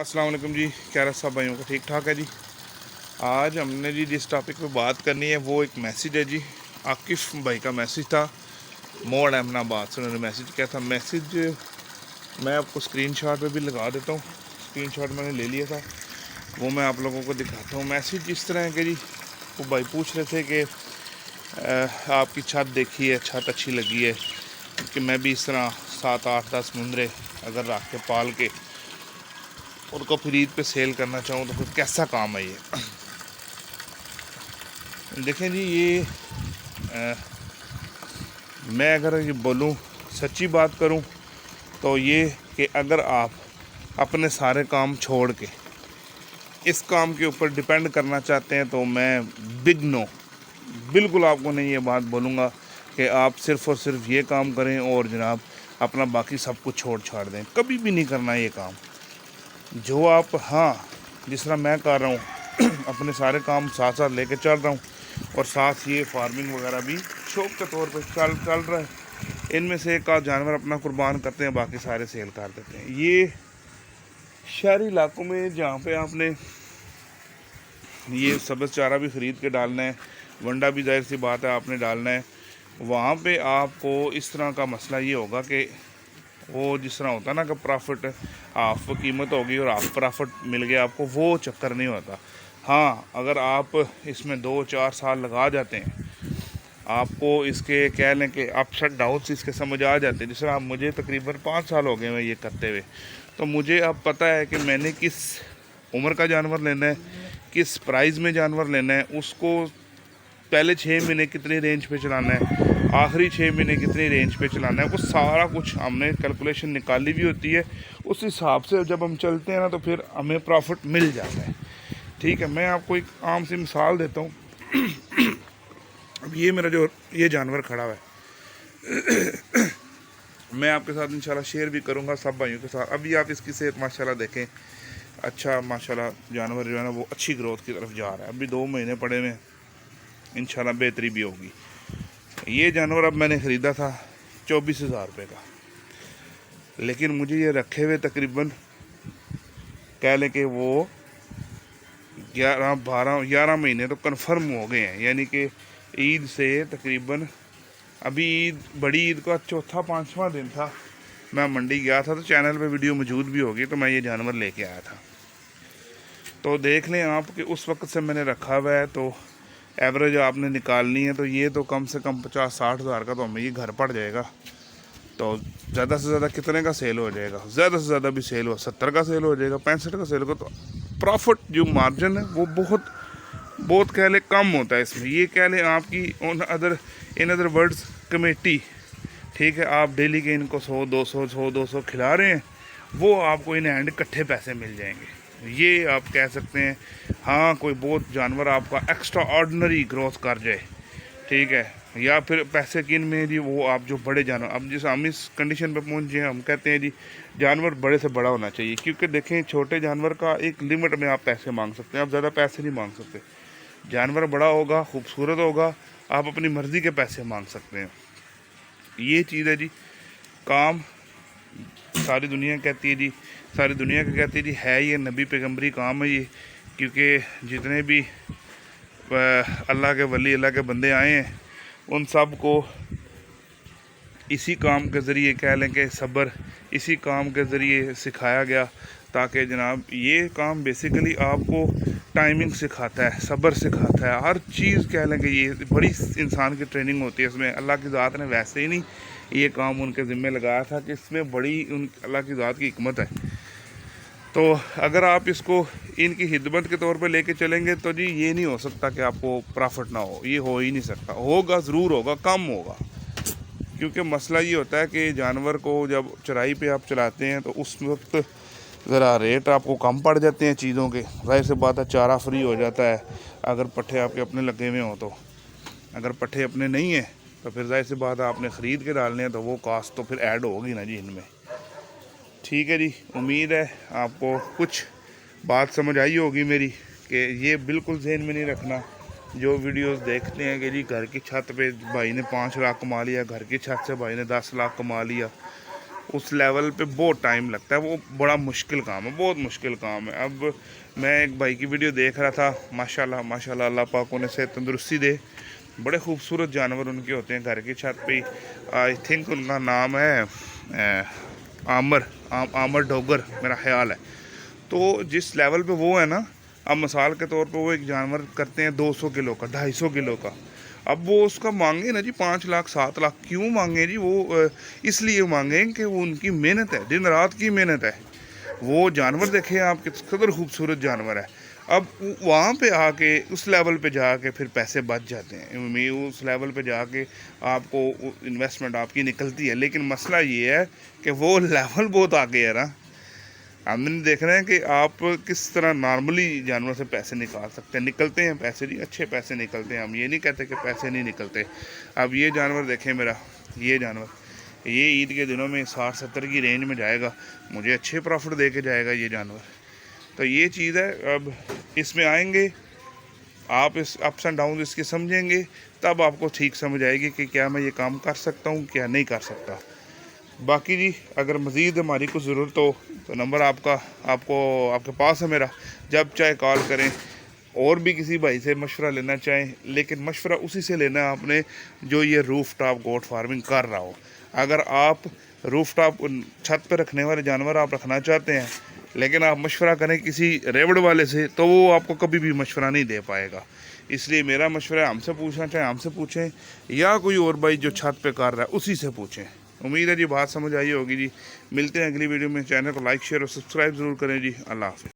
अस्सलाम वालेकुम जी। क्या रहा सब भाइयों को ठीक ठाक है जी। आज हमने जी जिस टॉपिक पे बात करनी है वो एक मैसेज है जी। आकिफ़ भाई का मैसेज था, मोड़ अहमदाबाद से उन्होंने मैसेज किया था। मैसेज मैं आपको स्क्रीनशॉट पे भी लगा देता हूँ। स्क्रीनशॉट मैंने ले लिया था, वो मैं आप लोगों को दिखाता हूँ। मैसेज इस तरह है कि जी वो भाई पूछ रहे थे कि आपकी छत देखी है, छत अच्छी लगी है कि मैं भी इस तरह 7 8 10 मुंदरे अगर रख के पाल के उनको फिर ईद पे सेल करना चाहूँ तो फिर कैसा काम है ये। देखें जी, ये मैं अगर ये बोलूँ, सच्ची बात करूँ तो ये कि अगर आप अपने सारे काम छोड़ के इस काम के ऊपर डिपेंड करना चाहते हैं तो मैं बिग नो, बिल्कुल आपको नहीं ये बात बोलूँगा कि आप सिर्फ़ और सिर्फ ये काम करें और जनाब अपना बाकी सब कुछ छोड़ छाड़ दें। कभी भी नहीं करना ये काम। जो आप, हाँ, जिस तरह मैं कर रहा हूँ अपने सारे काम साथ साथ लेके चल रहा हूँ और साथ ये फार्मिंग वगैरह भी शौक के तौर पे चल रहा है। इनमें से एक आध जानवर अपना कुर्बान करते हैं, बाकी सारे सेल कर देते हैं। ये शहरी इलाकों में जहाँ पे आपने ये सब्ज़ चारा भी ख़रीद के डालना है, वंडा भी जाहिर सी बात है आपने डालना है, वहाँ पे आपको इस तरह का मसला ये होगा कि वो जिस तरह होता है ना कि प्रॉफिट हाफ कीमत होगी और हाफ प्रॉफिट मिल गया आपको, वो चक्कर नहीं होता। हाँ, अगर आप इसमें 2 4 साल लगा जाते हैं, आपको इसके कह लें कि अप्स एंड डाउन्स इसके समझ आ जाते हैं। जिस तरह मुझे तकरीबन 5 साल हो गए मैं ये करते हुए, तो मुझे अब पता है कि मैंने किस उम्र का जानवर लेना है, किस प्राइस में जानवर लेना है, उसको पहले 6 महीने कितनी रेंज पे चलाना है, आखिरी 6 महीने कितनी रेंज पे चलाना है, वो सारा कुछ हमने कैलकुलेशन निकाली भी होती है। उस हिसाब से जब हम चलते हैं ना तो फिर हमें प्रॉफिट मिल जाता है। ठीक है, मैं आपको एक आम सी मिसाल देता हूँ। अब ये मेरा जो ये जानवर खड़ा हुआ है मैं आपके साथ इंशाल्लाह शेयर भी करूँगा सब भाइयों के साथ। अभी आप इसकी सेहत माशाल्लाह देखें, अच्छा माशाल्लाह जानवर जो है ना वो अच्छी ग्रोथ की तरफ जा रहा है। अभी 2 महीने पड़े हुए, इंशाल्लाह बेहतरी भी होगी। ये जानवर अब मैंने ख़रीदा था 24,000 रुपये का, लेकिन मुझे ये रखे हुए तकरीबन कह लें कि वो 11 महीने तो कन्फर्म हो गए हैं। यानी कि ईद से तकरीबन, अभी ईद, बड़ी ईद का चौथा 5वां दिन था, मैं मंडी गया था तो चैनल पे वीडियो मौजूद भी होगी, तो मैं ये जानवर लेके आया था। तो देख लें आप कि उस वक्त से मैंने रखा हुआ है, तो एवरेज आपने निकालनी है तो ये तो कम से कम 50 60 हज़ार का तो हमें ये घर पड़ जाएगा। तो ज़्यादा से ज़्यादा कितने का सेल हो जाएगा? ज़्यादा से ज़्यादा भी सेल हो 70 का सेल हो जाएगा, 65 का सेल होगा। तो प्रॉफिट जो मार्जिन है वो बहुत बहुत कह लें कम होता है इसमें। ये कह लें आपकी इन अदर वर्ड्स कमेटी, ठीक है, आप डेली के इनको 100 200 खिला रहे हैं, वो आपको इन हैंड इकट्ठे पैसे मिल जाएंगे, ये आप कह सकते हैं। हाँ, कोई बहुत जानवर आपका एक्स्ट्रा ऑर्डिनरी ग्रोथ कर जाए, ठीक है, या फिर पैसे किन में जी, वो आप जो बड़े जानवर, अब जैसे हम इस कंडीशन पे पहुंचे हैं, हम कहते हैं जी जानवर बड़े से बड़ा होना चाहिए। क्योंकि देखें, छोटे जानवर का एक लिमिट में आप पैसे मांग सकते हैं, आप ज़्यादा पैसे नहीं मांग सकते। जानवर बड़ा होगा, खूबसूरत होगा, आप अपनी मर्ज़ी के पैसे मांग सकते हैं। ये चीज़ है जी। काम सारी दुनिया कहती है जी, सारी दुनिया का कहती है जी, है ये नबी पैगम्बरी काम है ये। क्योंकि जितने भी अल्लाह के वली, अल्लाह के बंदे आए हैं, उन सब को इसी काम के ज़रिए कह लें कि सब्र, इसी काम के ज़रिए सिखाया गया, ताकि जनाब ये काम बेसिकली आपको टाइमिंग सिखाता है, सब्र सिखाता है, हर चीज़ कह लें कि ये बड़ी इंसान की ट्रेनिंग होती है इसमें। अल्लाह की ज़ात ने वैसे ही नहीं ये काम उनके ज़िम्मे लगाया था कि इसमें बड़ी अल्लाह की ज़ात की हिकमत है। तो अगर आप इसको इनकी खिदमत के तौर पे लेके चलेंगे तो जी ये नहीं हो सकता कि आपको प्रॉफिट ना हो, ये हो ही नहीं सकता। होगा, ज़रूर होगा, कम होगा। क्योंकि मसला ये होता है कि जानवर को जब चराई पे आप चलाते हैं तो उस वक्त ज़रा रेट आपको कम पड़ जाते हैं चीज़ों के, जाहिर सी बात है, चारा फ्री हो जाता है अगर पट्ठे आपके अपने लगे हुए हों। तो अगर पट्ठे अपने नहीं हैं तो फिर जाहिर सी बात है आपने ख़रीद के डालने हैं, तो वो कास्ट तो फिर ऐड होगी ना जी इनमें। ठीक है जी, उम्मीद है आपको कुछ बात समझ आई होगी मेरी, कि ये बिल्कुल जहन में नहीं रखना। जो वीडियोस देखते हैं कि जी घर की छत पे भाई ने 5 लाख कमा लिया, घर की छत से भाई ने 10 लाख कमा लिया, उस लेवल पे बहुत टाइम लगता है, वो बड़ा मुश्किल काम है, बहुत मुश्किल काम है। अब मैं एक भाई की वीडियो देख रहा था, माशाल्लाह माशाल्लाह, अल्लाह पाक उन्हें से तंदुरुस्ती दे, बड़े खूबसूरत जानवर उनके होते हैं घर की छत पे। आई थिंक उनका नाम है आमर डोगर मेरा ख्याल है। तो जिस लेवल पे वो है ना, अब मिसाल के तौर पे वो एक जानवर करते हैं 200 किलो का, 250 किलो का। अब वो उसका मांगे ना जी 5 लाख 7 लाख, क्यों मांगे जी? वो इसलिए मांगे कि वो उनकी मेहनत है, दिन रात की मेहनत है। वो जानवर देखें आप किस कदर खूबसूरत जानवर है। अब वहाँ पे आके उस लेवल पे जाके फिर पैसे बच जाते हैं, मैं उस लेवल पे जाके आपको इन्वेस्टमेंट आपकी निकलती है। लेकिन मसला ये है कि वो लेवल बहुत आगे है ना। हम देख रहे हैं कि आप किस तरह नॉर्मली जानवर से पैसे निकाल सकते हैं। निकलते हैं पैसे जी, अच्छे पैसे निकलते हैं, हम ये नहीं कहते कि पैसे नहीं निकलते। अब ये जानवर देखें मेरा, ये जानवर ये ईद के दिनों में 60-70 की रेंज में जाएगा, मुझे अच्छे प्रॉफिट दे के जाएगा ये जानवर। तो ये चीज़ है। अब इसमें आएंगे आप, इस अप्स एंड डाउन इसके समझेंगे, तब आपको ठीक समझ आएगी कि क्या मैं ये काम कर सकता हूँ, क्या नहीं कर सकता। बाकी जी अगर मज़ीद हमारी कुछ ज़रूरत हो तो नंबर आपके पास है मेरा, जब चाहे कॉल करें। और भी किसी भाई से मशवरा लेना चाहें, लेकिन मशवरा उसी से लेना है आपने जो ये रूफ टॉप गोट फार्मिंग कर रहा हो। अगर आप रूफ टॉप छत पर रखने वाले जानवर आप रखना चाहते हैं, लेकिन आप मशवरा करें किसी रेवड़ वाले से, तो वो आपको कभी भी मशवरा नहीं दे पाएगा। इसलिए मेरा मशवरा है, हमसे पूछना चाहें हमसे पूछें, या कोई और भाई जो छत पे कर रहा है उसी से पूछें। उम्मीद है जी बात समझ आई होगी जी। मिलते हैं अगली वीडियो में। चैनल को लाइक शेयर और सब्सक्राइब ज़रूर करें जी। अल्लाह हाफ़िज़।